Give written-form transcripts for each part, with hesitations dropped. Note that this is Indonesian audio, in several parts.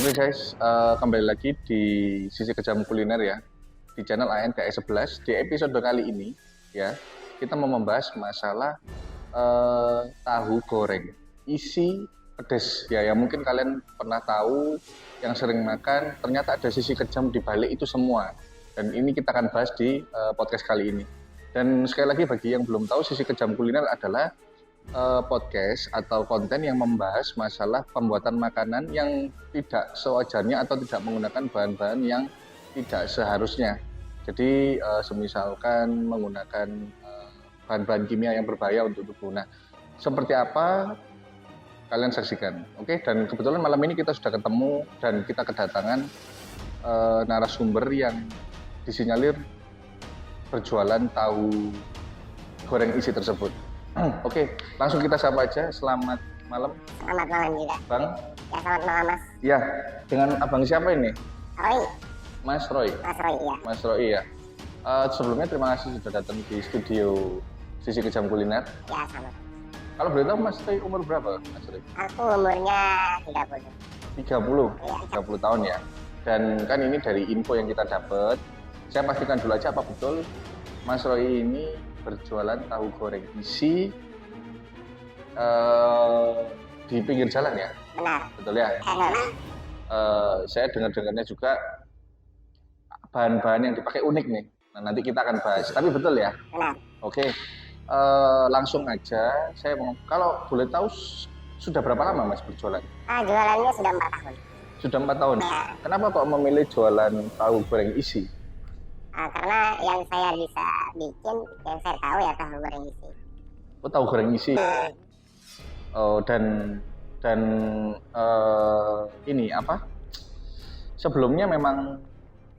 Oke guys, kembali lagi di Sisi Kejam Kuliner ya, di channel ANKS11. Di episode kali ini ya, kita mau membahas masalah tahu goreng isi pedas ya, yang mungkin kalian pernah tahu, yang sering makan. Ternyata ada sisi kejam di balik itu semua, dan ini kita akan bahas di podcast kali ini. Dan sekali lagi, bagi yang belum tahu, Sisi Kejam Kuliner adalah podcast atau konten yang membahas masalah pembuatan makanan yang tidak sewajarnya atau tidak menggunakan bahan-bahan yang tidak seharusnya. Jadi semisalkan menggunakan bahan-bahan kimia yang berbahaya untuk tubuh. Nah, seperti apa, kalian saksikan. Oke, dan kebetulan malam ini kita sudah ketemu dan kita kedatangan narasumber yang disinyalir berjualan tahu goreng isi tersebut. Oke, langsung kita sapa aja. Selamat malam. Selamat malam juga. Bang? Ya, selamat malam Mas. Ya, dengan abang siapa ini? Roy. Mas Roy. Mas Roy, iya. Mas Roy ya. Sebelumnya terima kasih sudah datang di studio Sisi Kejam Kuliner. Ya, sama. Kalau boleh tahu Mas Roy umur berapa, Mas Roy? Aku umurnya 30. 30? Ya. 30 tahun ya. Dan kan ini dari info yang kita dapat, saya pastikan dulu aja apa betul Mas Roy ini berjualan tahu goreng isi di pinggir jalan ya? Benar. Betul ya? Benar. Saya dengar-dengarnya juga bahan-bahan yang dipakai unik nih. Nah, nanti kita akan bahas. Tapi betul ya? Benar. Oke. Langsung aja. Saya mau, kalau boleh tahu sudah berapa lama Mas berjualan? Jualannya sudah 4 tahun. Sudah 4 tahun. Ya. Kenapa kok memilih jualan tahu goreng isi? Karena yang saya bisa bikin, yang saya tahu ya tahu goreng isi. Oh, tahu goreng isi. Oh, dan ini apa? Sebelumnya memang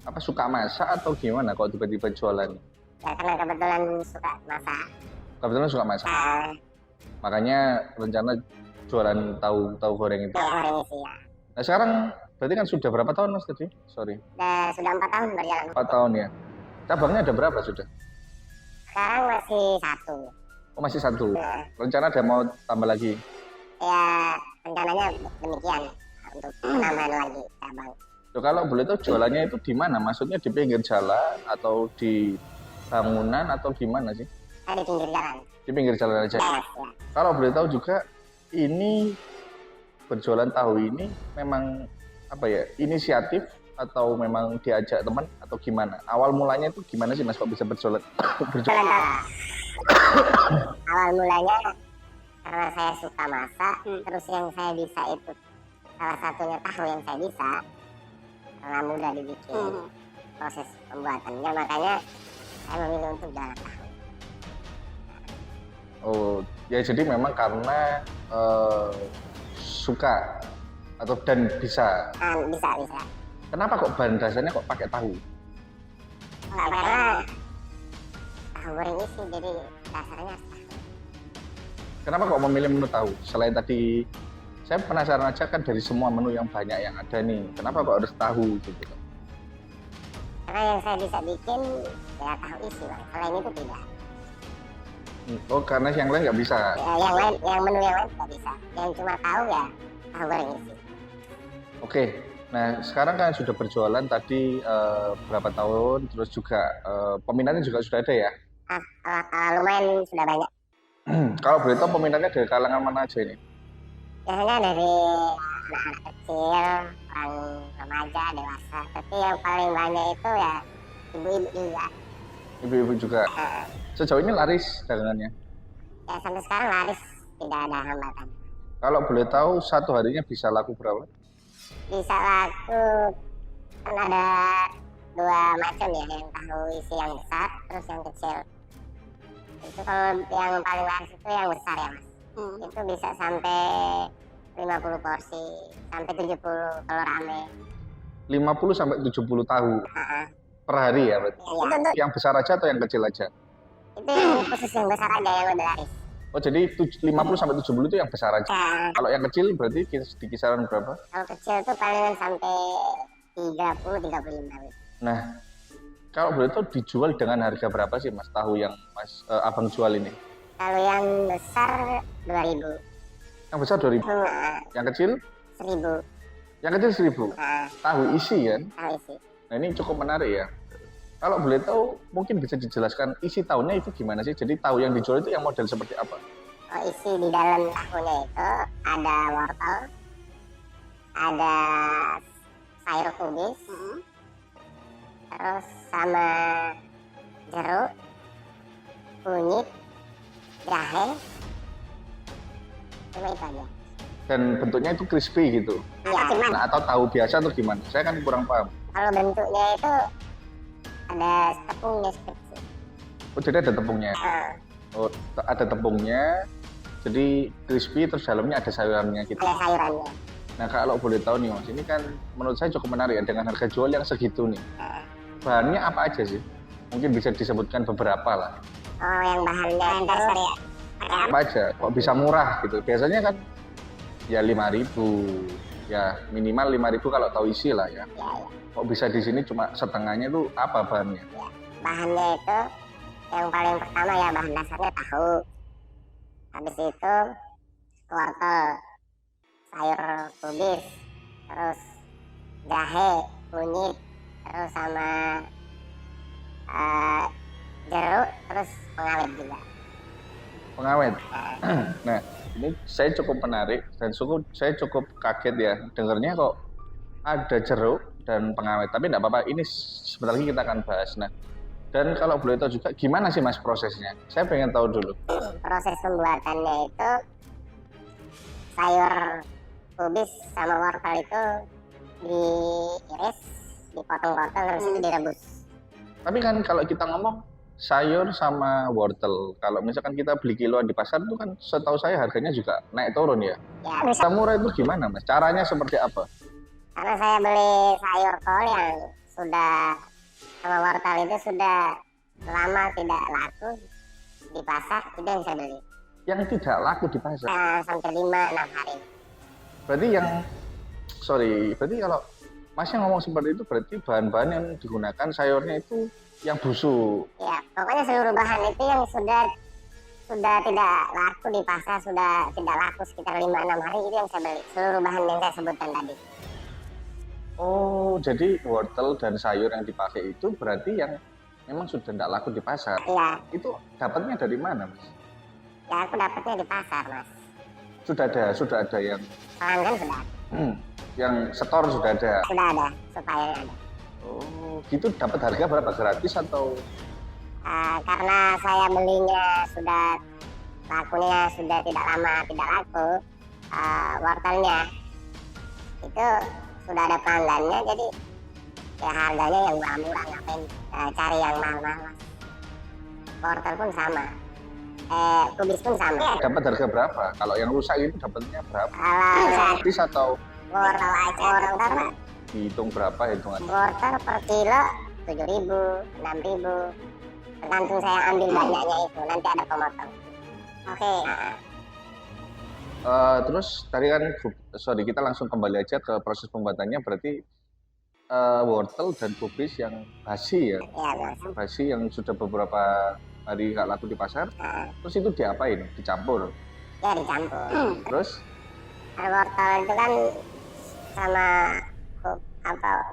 apa, suka masak atau gimana kok tiba-tiba jualan? Ya, karena kebetulan suka masak. Kebetulan suka masak. Makanya rencana jualan tahu goreng itu. Ya, goreng isi ya. Nah, sekarang berarti kan sudah berapa tahun Mas tadi? Sorry. Sudah 4 tahun berjalan. 4 tahun ya. Cabangnya ada berapa sudah? Sekarang masih 1. Oh, masih 1. Ya. Rencana ada mau tambah lagi? Ya, rencananya demikian untuk menambah lagi cabang. Loh, kalau boleh tahu jualannya itu di mana? Maksudnya di pinggir jalan atau di bangunan atau gimana sih? Saya di pinggir jalan. Di pinggir jalan aja. Ya. Kalau boleh tahu juga, ini berjualan tahu ini memang apa ya, inisiatif atau memang diajak teman atau gimana? Awal mulanya itu gimana sih Mas kok bisa berjualan? Awal mulanya karena saya suka masak, terus yang saya bisa itu salah satunya tahu yang saya bisa, karena mudah dibikin proses pembuatannya, makanya saya memilih untuk jualan tahu. Oh, ya jadi memang karena suka atau dan bisa. Bisa. Kenapa kok bahan dasarnya kok pakai tahu? Karena tahu goreng isi, jadi dasarnya tahu. Kenapa kok memilih menu tahu? Selain tadi, saya penasaran aja kan dari semua menu yang banyak yang ada nih, kenapa kok harus tahu gitu? Karena yang saya bisa bikin ya tahu isi, Bang. Selain itu tidak. Oh, karena yang lain nggak bisa? Ya, yang menu yang lain tidak bisa. Yang cuma tahu ya tahu goreng isi. Oke, nah sekarang kan sudah berjualan tadi berapa tahun, terus juga peminatnya juga sudah ada ya? Lumayan sudah banyak. Kalau boleh tahu peminatnya dari kalangan mana aja ini? Biasanya dari anak-anak kecil, orang remaja, dewasa. Tapi yang paling banyak itu ya ibu-ibu juga. Ibu-ibu juga. Sejauh ini laris dagangannya? Ya, sampai sekarang laris, tidak ada hambatan. Kalau boleh tahu satu harinya bisa laku berapa? Bisa laku, kan ada 2 macam ya, yang tahu isi yang besar, terus yang kecil. Itu kalau yang paling laris itu yang besar ya Mas. Itu bisa sampai 50 porsi, sampai 70 kalau rame. 50 sampai 70 tahu per hari ya berarti? Ya. Yang besar aja atau yang kecil aja? Itu yang khusus yang besar aja yang udah laris. Oh, jadi 50 sampai 70 itu yang besar aja. Ya. Kalau yang kecil berarti di kisaran berapa? Kalau kecil tuh paling sampai 30-35. Nah, kalau boleh tahu dijual dengan harga berapa sih Mas tahu yang Mas Abang jual ini? Kalau yang besar 2.000. Yang besar 2.000. Yang kecil? 1.000. Yang kecil 1.000. Tahu isi kan? Tahu isi. Nah ini cukup menarik ya. Kalau boleh tahu, mungkin bisa dijelaskan isi tahunya itu gimana sih? Jadi tahu yang dijual itu yang model seperti apa? Oh, isi di dalam tahunya itu ada wortel, ada sayur kubis, terus sama jeruk, kunyit, jahe, cuma itu aja. Dan bentuknya itu crispy gitu? Iya. Nah, atau tahu biasa atau gimana? Saya kan kurang paham. Kalau bentuknya itu ada tepungnya seperti. Oh jadi ada tepungnya? Oh ada tepungnya, jadi crispy terus dalamnya ada sayurannya gitu? Ada sayurannya. Nah kalau boleh tahu nih Mas, ini kan menurut saya cukup menarik ya dengan harga jual yang segitu nih. Bahannya apa aja sih? Mungkin bisa disebutkan beberapa lah. Oh yang bahannya dasar ya? Apa aja? Kok bisa murah gitu? Biasanya kan ya 5.000, ya minimal 5.000 kalau tahu isi lah ya. Ya. Kok bisa di sini cuma setengahnya itu apa bahannya? Ya. Bahannya itu yang paling pertama ya bahan dasarnya tahu. Habis itu wortel, sayur kubis, terus jahe, kunyit, terus sama jeruk, terus pengawet juga. Pengawet. Nah, ini saya cukup menarik dan saya cukup kaget ya dengarnya kok ada jeruk dan pengawet. Tapi tidak apa-apa, ini sebentar lagi kita akan bahas. Nah, dan kalau boleh tahu juga gimana sih Mas prosesnya? Saya pengen tahu dulu. Proses pembuatannya itu sayur kubis sama wortel itu diiris, dipotong-potong, terus itu direbus. Tapi kan kalau kita ngomong sayur sama wortel, kalau misalkan kita beli kiloan di pasar itu kan setahu saya harganya juga naik turun ya. Ya, bisa murah itu gimana Mas? Caranya seperti apa? Karena saya beli sayur kol yang sudah sama wortel itu sudah lama tidak laku di pasar, itu yang saya beli. Yang tidak laku di pasar? Sampai 5-6 hari. Berarti berarti kalau Masnya ngomong seperti itu berarti bahan-bahan yang digunakan sayurnya itu yang busuk. Ya, pokoknya seluruh bahan itu yang sudah tidak laku di pasar, sudah tidak laku sekitar 5-6 hari itu yang saya beli. Seluruh bahan yang saya sebutkan tadi. Oh, jadi wortel dan sayur yang dipakai itu berarti yang memang sudah tidak laku di pasar. Iya. Itu dapatnya dari mana, Mas? Ya, aku dapatnya di pasar, Mas. Sudah ada yang pelanggan sudah. Yang setor sudah ada. Sudah ada, supaya ada. Oh, gitu dapat harga berapa? Gratis atau? Karena saya belinya sudah lakunya sudah tidak lama tidak laku, wortelnya itu sudah ada pelanggannya, jadi ya harganya yang murah-murah, ngapain cari yang mahal-mahal, Mas. Wortel pun sama, kubis pun sama. Dapat harga berapa? Kalau yang rusak itu dapatnya berapa? Kalau gratis atau? Wortel aja, wortel dihitung berapa hitungannya? Wortel per kilo 7.000, 6.000, tergantung saya ambil banyaknya itu, nanti ada pemotong. Oke. Terus tadi kan, kita langsung kembali aja ke proses pembuatannya. Berarti wortel dan kubis yang basi ya? Iya, basi yang sudah beberapa hari nggak laku di pasar. Terus itu diapain? Dicampur? Ya dicampur. Terus? Wortel itu kan sama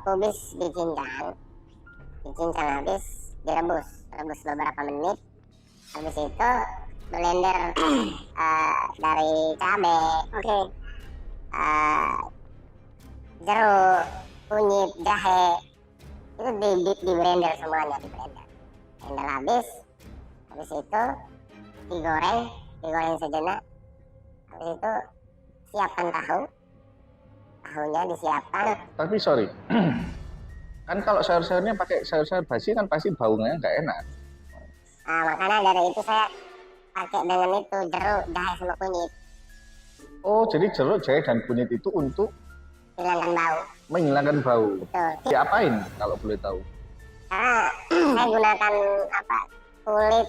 kubis dicincang habis direbus beberapa menit, habis itu blender dari cabai, jeruk, kunyit, jahe itu di blender semuanya, di blender habis itu digoreng sejenak, habis itu siapkan tahunya disiapkan. Tapi sorry, kan kalau sayur-sayurnya pakai sayur-sayur basi kan pasti baunya nggak enak. Makanya dari itu saya pakai dengan itu jeruk, jahe sama kunyit. Oh, jadi jeruk, jahe dan kunyit itu untuk menghilangkan bau. Betul. Diapain kalau boleh tahu? Karena saya gunakan kulit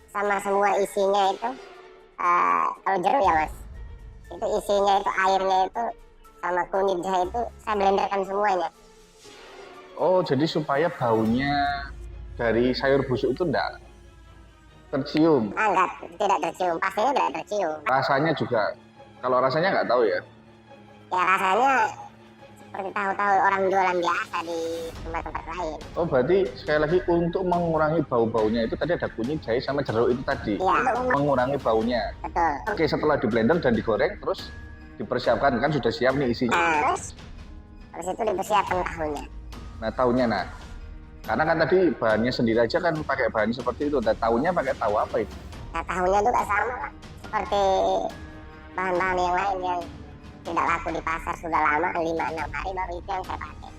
sama semua isinya itu. Kalau jeruk ya Mas, itu isinya itu airnya itu sama kunyit jahe itu saya blenderkan semuanya. Oh, jadi supaya baunya dari sayur busuk itu enggak tercium? Tidak tercium, pastinya tidak tercium. Rasanya juga, kalau rasanya nggak tahu ya? Ya rasanya seperti tahu-tahu orang jualan biasa di tempat-tempat lain. Oh, berarti sekali lagi untuk mengurangi bau-baunya itu tadi ada kunyit, jahe, sama jeruk itu tadi. Iya. Mengurangi baunya. Betul. Oke, setelah di blender dan digoreng, terus dipersiapkan kan sudah siap nih isinya. Nah, terus itu dipersiapkan tahunya. Nah, tahunya karena kan tadi bahannya sendiri aja kan pakai bahan seperti itu. Dan tahunya pakai tahu apa itu? Nah, tahunya juga sama lah. Seperti bahan-bahan yang lain yang tidak laku di pasar sudah lama, 5-6 hari baru itu yang saya pakai.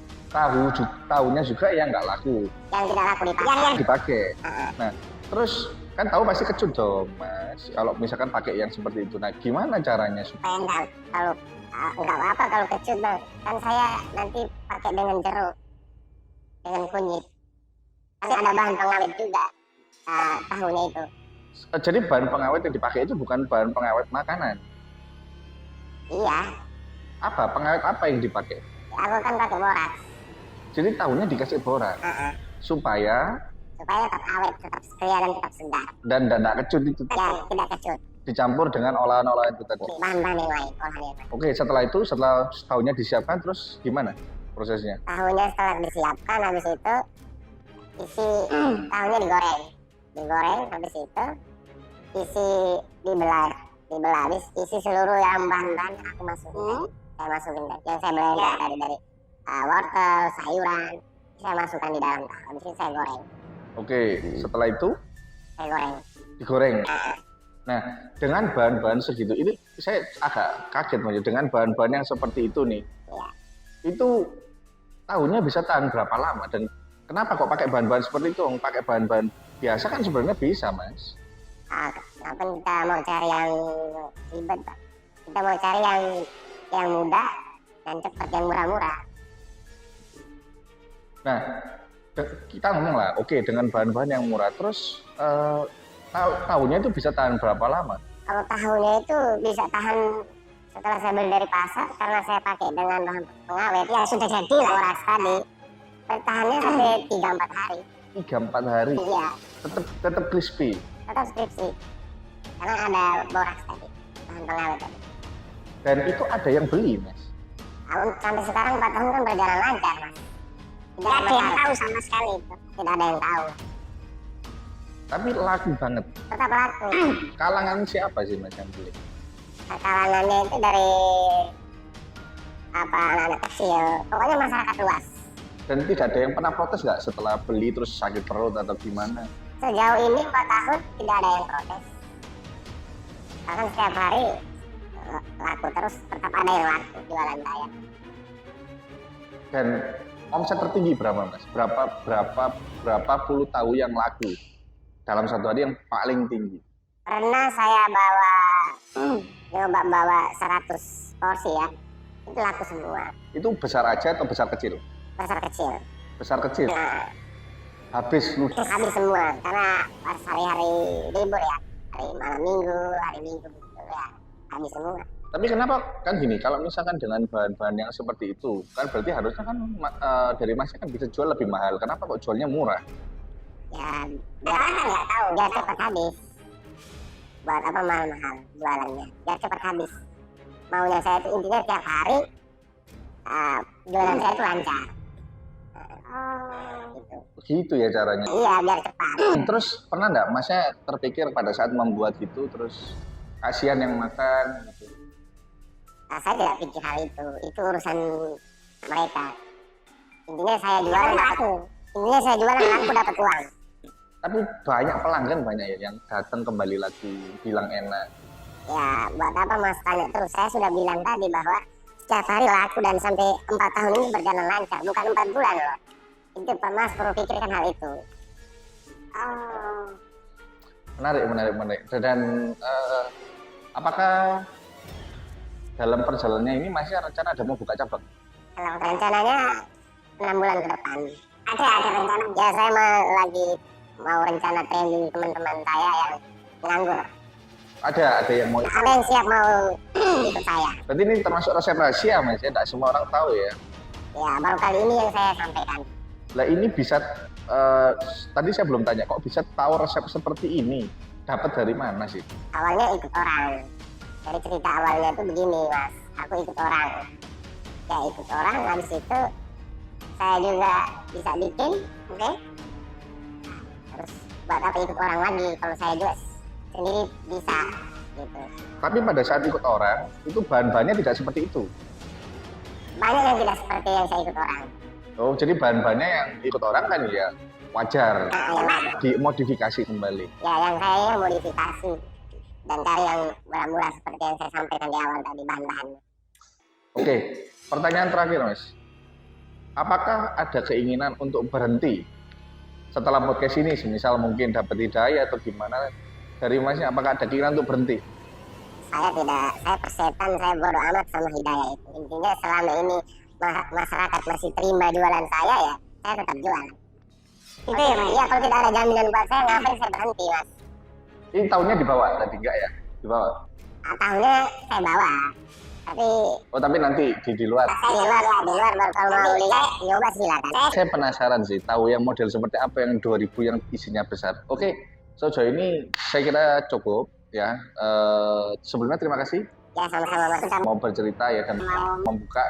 Tahunya juga yang nggak laku. Yang tidak laku di pasar. Yang dipakai. Nah, terus kan tahu pasti kecut dong, Mas. Kalau misalkan pakai yang seperti itu. Nah, gimana caranya? Supaya nggak apa-apa kalau kecut, Bang. Kan saya nanti pakai dengan jeruk, dengan kunyit. Kan ada bahan pengawet juga tahunya itu. Jadi bahan pengawet yang dipakai itu bukan bahan pengawet makanan. Iya. Apa? Pengawet apa yang dipakai? Aku kan pakai boraks. Jadi tahunya dikasih borak. Supaya tetap awet, tetap segar dan tetap segar. Dan tidak kecut itu. Ya, tidak kecut. Dicampur dengan olahan-olahan itu tadi. Bahan-bahan yang lain, olahan yang lain. Oke, setelah tahunya disiapkan, terus gimana prosesnya? Tahunya setelah disiapkan, habis itu isi tahunya digoreng. Habis itu isi dibelah, habis isi seluruh yang bahan-bahan aku masukin. Saya masukin yang saya blender dari wortel, sayuran, saya masukkan di dalam tahu. Habis itu saya goreng. Oke, setelah itu saya goreng. Digoreng. Nah, dengan bahan-bahan segitu ini saya agak kaget Mas, dengan bahan-bahan yang seperti itu nih. Iya. Itu tahunya bisa tahan berapa lama dan kenapa kok pakai bahan-bahan seperti itu? Pakai bahan-bahan biasa kan sebenarnya bisa, Mas. Kenapa kita mau cari yang ribet, Pak? Kita mau cari yang mudah dan cepat, yang murah-murah. Nah, kita ngomong lah, oke, dengan bahan-bahan yang murah, terus tahunya itu bisa tahan berapa lama? Kalau tahunya itu bisa tahan setelah saya beli dari pasar, karena saya pakai dengan bahan pengawet, ya sudah jadi lah boraks tadi. Bertahannya sampai 3-4 hari. 3-4 hari? Iya. Tetap crispy? Tetap crispy. Karena ada boraks tadi, bahan pengawet tadi. Dan itu ada yang beli, Mas? Sampai sekarang 4 tahun kan berjalan lancar, Mas. Tidak ada yang tahu sama sekali itu. Tidak ada yang tahu. Tapi laku banget. Tetap laku. Kalangan siapa sih Mas yang beli? Kalangannya itu dari anak-anak kecil. Pokoknya masyarakat luas. Dan tidak ada yang pernah protes nggak setelah beli terus sakit perut atau gimana? Sejauh ini 4 tahun tidak ada yang protes. Bahkan setiap hari laku terus, tetap ada yang laku jualan saya. Dan omset tertinggi berapa Mas? Berapa puluh tahu yang laku dalam satu hari yang paling tinggi? Pernah saya bawa 100 porsi ya, itu laku semua. Itu besar aja atau besar kecil? Besar kecil. Besar kecil? Nah, habis semua, karena pas hari-hari libur ya, hari malam minggu, hari minggu gitu ya, habis semua. Tapi kenapa kan gini, kalau misalkan dengan bahan-bahan yang seperti itu, kan berarti harusnya kan dari Masnya kan bisa jual lebih mahal. Kenapa kok jualnya murah? Ya, biar nggak tahu, biar cepat habis. Buat apa mahal-mahal jualannya? Biar cepat habis. Maunya saya itu intinya tiap hari jualan saya itu lancar. Gitu ya caranya? Iya, biar cepat. Terus pernah nggak Masnya terpikir pada saat membuat gitu, terus kasihan yang makan gitu? Saya tidak pikir hal itu urusan mereka. Intinya saya jualan laku. Intinya saya jualan laku dapat uang. Tapi banyak pelanggan ya yang datang kembali lagi bilang enak. Ya buat apa Mas tanya terus? Saya sudah bilang tadi bahwa setiap hari laku dan sampai 4 tahun ini berjalan lancar, bukan 4 bulan loh. Itu Pak Mas perlu pikirkan hal itu. Menarik. Dan apakah dalam perjalanannya ini masih rencana ada mau buka cabang? Kalau rencananya 6 bulan ke depan. Ada rencana. Ya saya lagi mau rencana training teman-teman saya yang nganggur. Ada yang mau. Ada yang siap mau ikut saya. Berarti ini termasuk resep rahasia Mas ya, tidak semua orang tahu ya? Ya baru kali ini yang saya sampaikan. Lah ini bisa, tadi saya belum tanya, kok bisa tahu resep seperti ini? Dapat dari mana sih? Awalnya ikut orang. Dari cerita awalnya itu begini Mas, aku ikut orang. ya ikut orang, habis itu saya juga bisa bikin, oke. Terus buat apa ikut orang lagi kalau saya juga sendiri bisa gitu. Tapi pada saat ikut orang itu bahan-bahannya tidak seperti itu. Banyak yang tidak seperti yang saya ikut orang. Oh, jadi bahan-bahannya yang ikut orang kan ya wajar, Yang dimodifikasi kembali. ya yang saya modifikasi dan cari yang murah-murah seperti yang saya sampaikan di awal tadi bahan-bahannya. Oke, pertanyaan terakhir Mas. Apakah ada keinginan untuk berhenti setelah podcast ini, misal mungkin dapat hidayah atau gimana dari Masnya, apakah ada keinginan untuk berhenti? Saya tidak, saya persetan, saya bodo amat sama hidayah itu. Intinya selama ini masyarakat masih terima jualan saya, ya saya tetap jual. Itu ya Mas. Iya, kalau tidak ada jaminan buat saya, ngapain saya berhenti Mas? Ini tahunnya dibawa tadi enggak ya? Dibawa. Tahunnya saya bawa, tapi Oh, tapi nanti di luar. saya di luar ya, di luar baru kalau mau lihat, nyoba silakan. Saya penasaran sih, tahu yang model seperti apa yang 2000 yang isinya besar. Oke, sejauh ini saya kira cukup ya. Sebelumnya terima kasih Ya sama-sama Mas. mau bercerita ya dan membuka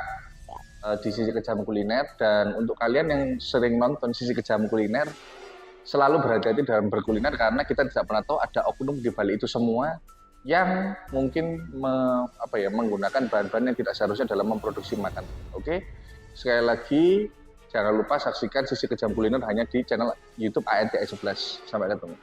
di Sisi Kejam Kuliner. Dan untuk kalian yang sering nonton Sisi Kejam Kuliner, selalu berhati-hati dalam berkuliner karena kita tidak pernah tahu ada oknum di balik itu semua yang mungkin menggunakan bahan-bahan yang tidak seharusnya dalam memproduksi makan. Oke, sekali lagi jangan lupa saksikan Sisi Kejam Kuliner hanya di channel YouTube ANTI11. Sampai ketemu.